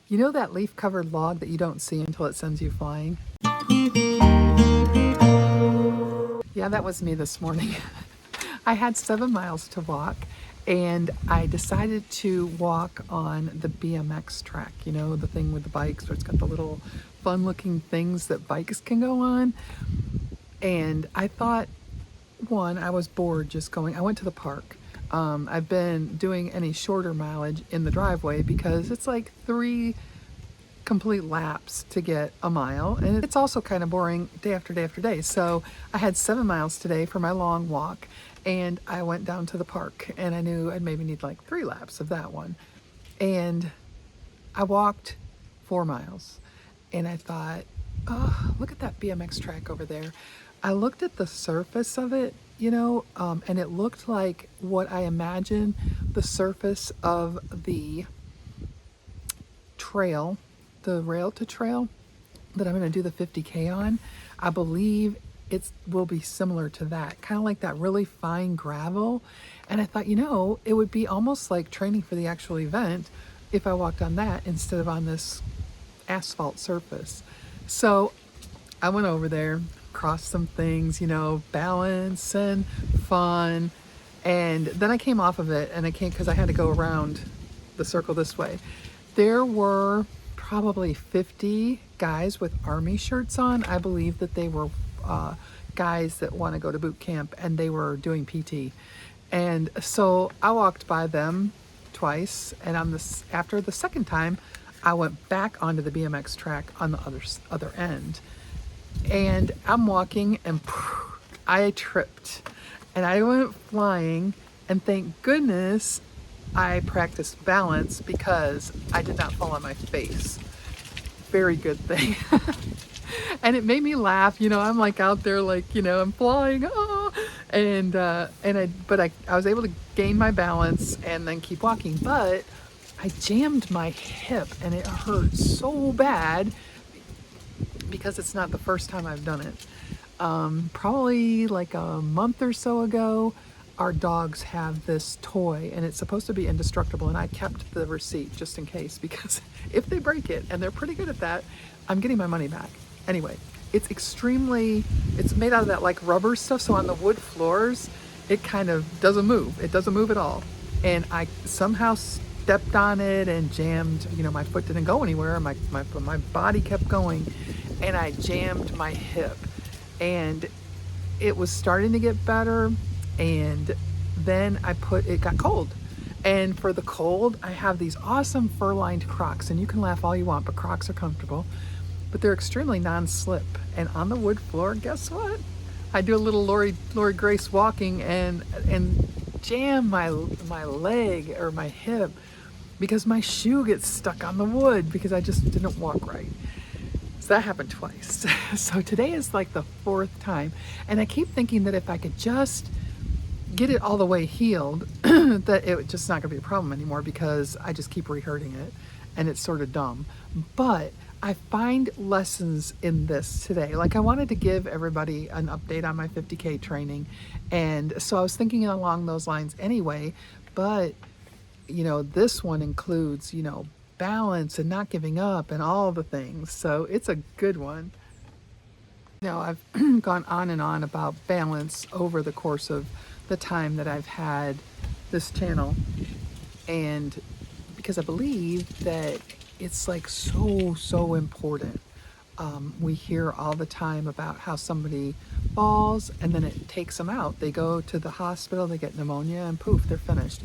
You know that leaf-covered log that you don't see until it sends you flying? Yeah, that was me this morning. I had 7 miles to walk, and I decided to walk on the BMX track, you know, the thing with the bikes where it's got the little fun-looking things that bikes can go on. And I thought, one, I was bored just going. I went to the park. I've been doing any shorter mileage in the driveway because it's like 3 complete laps to get a mile, and it's also kind of boring day after day after day. So I had 7 miles today for my long walk, and I went down to the park, and I knew I'd maybe need like 3 laps of that one. And I walked 4 miles, and I thought, oh, look at that BMX track over there. I looked at the surface of it, you know, and it looked like what I imagine the surface of the trail, the rail to trail that I'm going to do the 50K on. I believe it will be similar to that, kind of like that really fine gravel. And I thought, you know, it would be almost like training for the actual event if I walked on that instead of on this asphalt surface. So I went over there, crossed some things, you know, balance and fun. And then I came off of it, and I came because I had to go around the circle this way. There were probably 50 guys with army shirts on. I believe that they were guys that want to go to boot camp, and they were doing PT. And so I walked by them twice, and after the second time, I went back onto the BMX track on the other end. And I'm walking, and I tripped, and I went flying, and thank goodness I practiced balance because I did not fall on my face. Very good thing. And it made me laugh, you know. I'm like out there, like, you know, I'm flying, oh! But I was able to gain my balance and then keep walking. But I jammed my hip, and it hurt so bad because it's not the first time I've done it. Probably like a month or so ago, our dogs have this toy, and it's supposed to be indestructible, and I kept the receipt just in case, because if they break it, and they're pretty good at that, I'm getting my money back. Anyway, it's made out of that like rubber stuff, so on the wood floors, it kind of doesn't move. It doesn't move at all. And I somehow stepped on it and jammed, you know, my foot didn't go anywhere, my body kept going, and I jammed my hip. And it was starting to get better, and then it got cold. And for the cold, I have these awesome fur-lined Crocs, and you can laugh all you want, but Crocs are comfortable, but they're extremely non-slip. And on the wood floor, guess what? I do a little Lori Grace walking and jam my leg or my hip because my shoe gets stuck on the wood because I just didn't walk right. So that happened twice. So today is like the 4th time. And I keep thinking that if I could just get it all the way healed, that it just not gonna be a problem anymore because I just keep re-hurting it, and it's sort of dumb. But I find lessons in this today. Like, I wanted to give everybody an update on my 50K training. And so I was thinking along those lines anyway, but you know, this one includes, you know, balance and not giving up and all the things. So it's a good one. You know, I've gone on and on about balance over the course of the time that I've had this channel, and because I believe that it's like so important. We hear all the time about how somebody falls and then it takes them out. They go to the hospital, they get pneumonia, and poof, they're finished.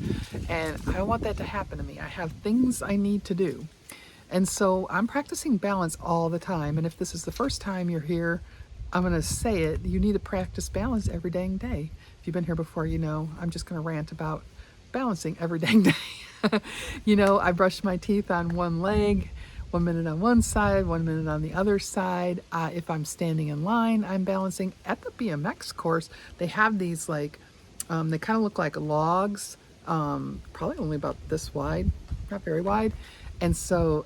And I don't want that to happen to me. I have things I need to do. And so I'm practicing balance all the time. And if this is the first time you're here, I'm going to say it. You need to practice balance every dang day. If you've been here before, you know I'm just going to rant about balancing every dang day. You know, I brush my teeth on one leg, 1 minute on one side, 1 minute on the other side. If I'm standing in line, I'm balancing. At the BMX course, they have these like, they kind of look like logs, probably only about this wide, not very wide. And so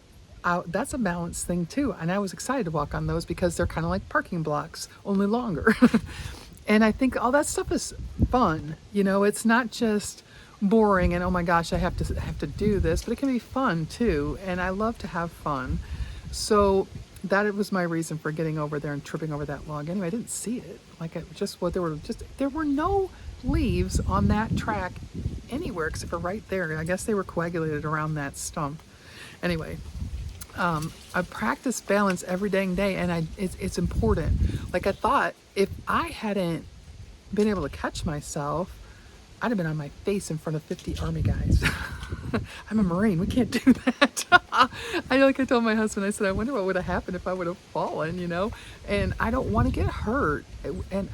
that's a balance thing too. And I was excited to walk on those because they're kind of like parking blocks, only longer. And I think all that stuff is fun. You know, it's not just boring and oh my gosh, I have to do this, but it can be fun too, and I love to have fun. So that it was my reason for getting over there and tripping over that log. Anyway, I didn't see it. Like it just what there were no leaves on that track anywhere except for right there. I guess they were coagulated around that stump. Anyway, I practice balance every dang day, and it's important. Like I thought, if I hadn't been able to catch myself, I'd have been on my face in front of 50 Army guys. I'm a Marine. We can't do that. I told my husband, I said, I wonder what would have happened if I would have fallen, and I don't want to get hurt. And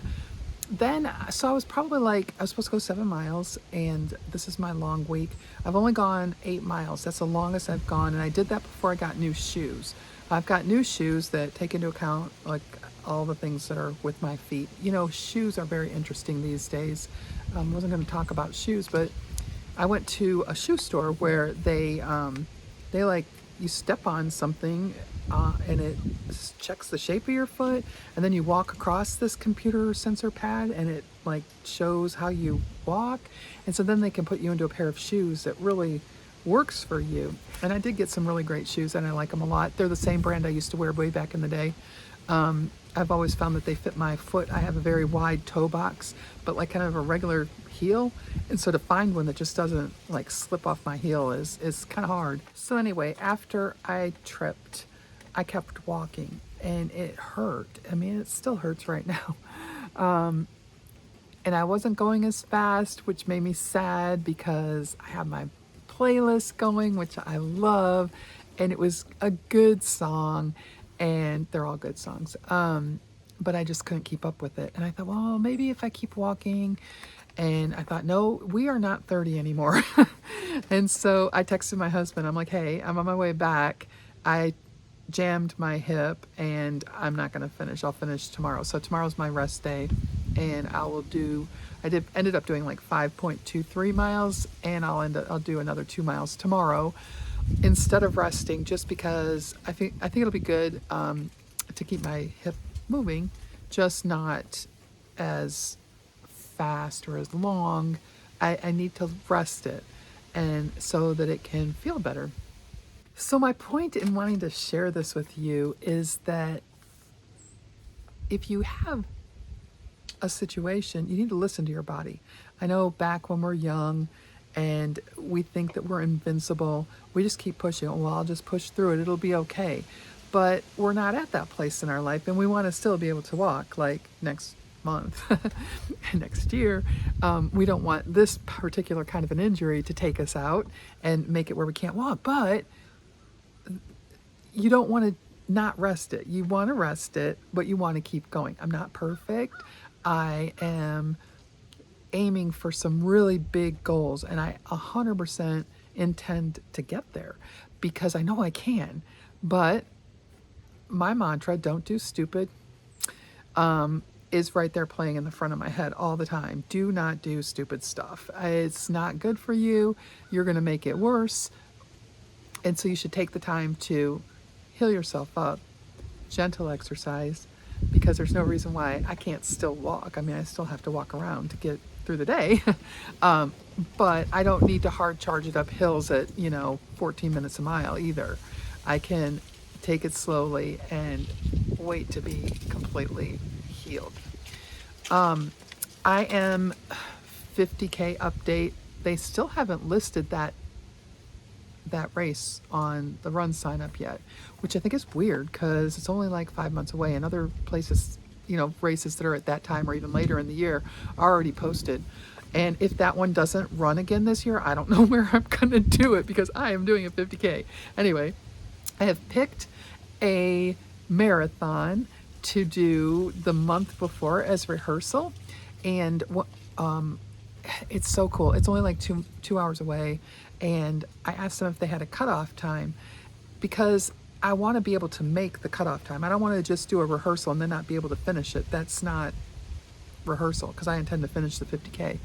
then, so I was probably I was supposed to go 7 miles, and this is my long week. I've only gone 8 miles. That's the longest I've gone, and I did that before I got new shoes. I've got new shoes that take into account all the things that are with my feet. Shoes are very interesting these days. I wasn't going to talk about shoes, but I went to a shoe store where they you step on something and it checks the shape of your foot, and then you walk across this computer sensor pad and it shows how you walk, and so then they can put you into a pair of shoes that really works for you. And I did get some really great shoes and I like them a lot. They're the same brand I used to wear way back in the day. I've always found that they fit my foot. I have a very wide toe box, but kind of a regular heel. And so to find one that just doesn't slip off my heel is kind of hard. So anyway, after I tripped, I kept walking and it hurt. I mean, it still hurts right now. And I wasn't going as fast, which made me sad because I have my playlist going, which I love. And it was a good song. And they're all good songs. But I just couldn't keep up with it. And I thought, well, maybe if I keep walking. And I thought, no, we are not 30 anymore. And so I texted my husband. I'm like, hey, I'm on my way back. I jammed my hip and I'm not going to finish. I'll finish tomorrow. So tomorrow's my rest day. And ended up doing 5.23 miles. And I'll do another 2 miles tomorrow, instead of resting, just because I think it'll be good to keep my hip moving, just not as fast or as long. I need to rest it, and so that it can feel better. So my point in wanting to share this with you is that if you have a situation, you need to listen to your body. I know back when we're young and we think that we're invincible, we just keep pushing. Well, I'll just push through it. It'll be okay. But we're not at that place in our life, and we want to still be able to walk next month, next year. We don't want this particular kind of an injury to take us out and make it where we can't walk. But you don't want to not rest it. You want to rest it, but you want to keep going. I'm not perfect. I am aiming for some really big goals, and I 100% intend to get there because I know I can. But my mantra, don't do stupid, is right there playing in the front of my head all the time. Do not do stupid stuff. It's not good for you. You're going to make it worse. And so you should take the time to heal yourself up, gentle exercise, because there's no reason why I can't still walk. I mean, I still have to walk around to get through the day. But I don't need to hard charge it up hills at 14 minutes a mile either. I can take it slowly and wait to be completely healed. I am 50K update. They still haven't listed that race on the run sign up yet, which I think is weird because it's only 5 months away, and other places, races that are at that time or even later in the year are already posted. And if that one doesn't run again this year, I don't know where I'm going to do it because I am doing a 50K. Anyway, I have picked a marathon to do the month before as rehearsal. And it's so cool. It's only 2 hours away. And I asked them if they had a cutoff time because I want to be able to make the cutoff time. I don't want to just do a rehearsal and then not be able to finish it. That's not rehearsal because I intend to finish the 50K.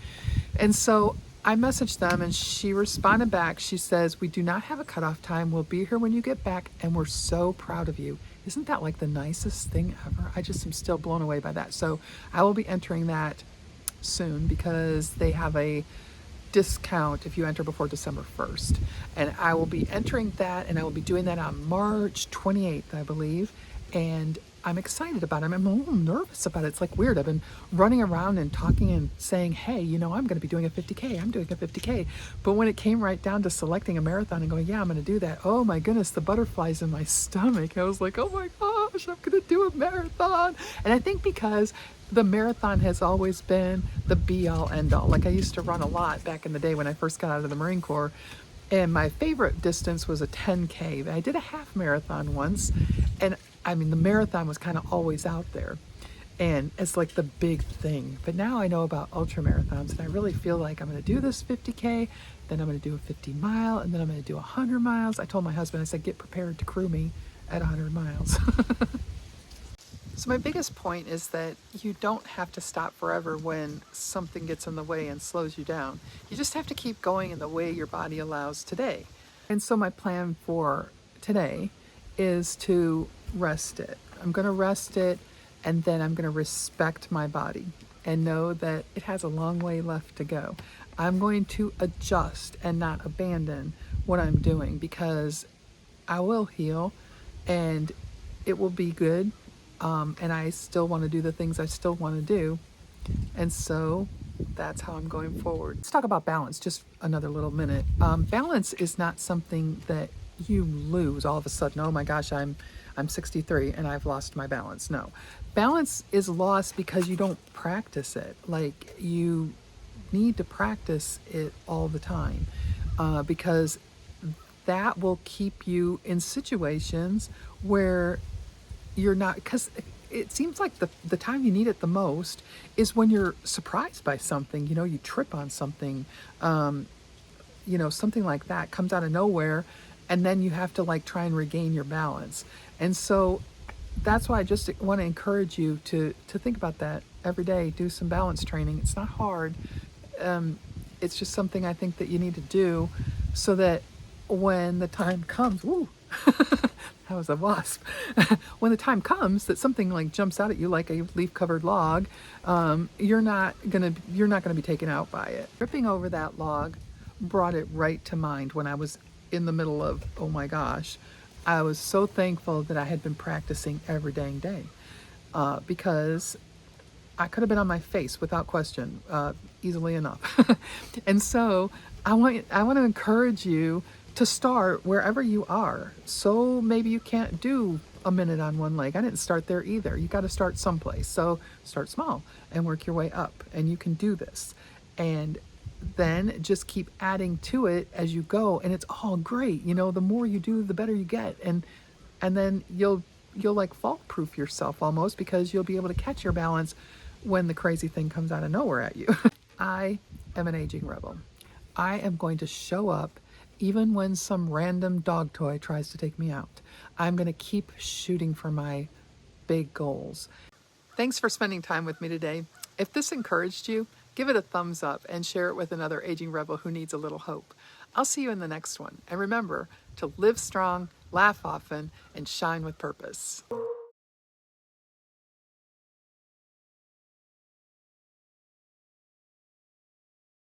And so I messaged them and she responded back. She says, we do not have a cutoff time. We'll be here when you get back and we're so proud of you. Isn't that the nicest thing ever? I just am still blown away by that. So I will be entering that soon because they have a discount if you enter before December 1st. And I will be entering that, and I will be doing that on March 28th, I believe. And I'm excited about it. I'm a little nervous about it. It's like weird. I've been running around and talking and saying, hey, you know, I'm going to be doing a 50K. I'm doing a 50K. But when it came right down to selecting a marathon and going, yeah, I'm going to do that. Oh my goodness, the butterflies in my stomach. I was like, oh my gosh, I'm going to do a marathon. And I think because the marathon has always been the be all end all. Like I used to run a lot back in the day when I first got out of the Marine Corps. And my favorite distance was a 10K. I did a half marathon once, and I mean, the marathon was kind of always out there, and it's like the big thing. But now I know about ultra marathons, and I really feel like I'm going to do this 50K, then I'm going to do a 50 mile, and then I'm going to do 100 miles. I told my husband, I said, get prepared to crew me at 100 miles. So my biggest point is that you don't have to stop forever when something gets in the way and slows you down. You just have to keep going in the way your body allows today. And so my plan for today is to rest it. I'm going to rest it, and then I'm going to respect my body and know that it has a long way left to go. I'm going to adjust and not abandon what I'm doing, because I will heal and it will be good. And I still want to do the things I still want to do. And so that's how I'm going forward. Let's talk about balance, just another little minute. Balance is not something that you lose all of a sudden. Oh my gosh, I'm 63 and I've lost my balance. No, balance is lost because you don't practice it. Like, you need to practice it all the time, because that will keep you in situations where you're not, because it seems like the time you need it the most is when you're surprised by something. You know, you trip on something, you know, something like that comes out of nowhere, and then you have to like try and regain your balance. And so that's why I just want to encourage you to think about that every day. Do some balance training. It's not hard. It's just something I think that you need to do so that when the time comes, woo, that was a wasp. When the time comes that something like jumps out at you like a leaf-covered log, you're not gonna be taken out by it. Tripping over that log brought it right to mind when I was in the middle of, oh my gosh. I was so thankful that I had been practicing every dang day, because I could have been on my face without question, easily enough. And so I want to encourage you to start wherever you are. So maybe you can't do a minute on one leg. I didn't start there either. You got to start someplace. So start small and work your way up, and you can do this. And then just keep adding to it as you go, and it's all great. You know, the more you do, the better you get. And then you'll like fall proof yourself almost, because you'll be able to catch your balance when the crazy thing comes out of nowhere at you. I am an aging rebel. I am going to show up even when some random dog toy tries to take me out. I'm going to keep shooting for my big goals. Thanks for spending time with me today. If this encouraged you, give it a thumbs up and share it with another aging rebel who needs a little hope. I'll see you in the next one. And remember to live strong, laugh often, and shine with purpose.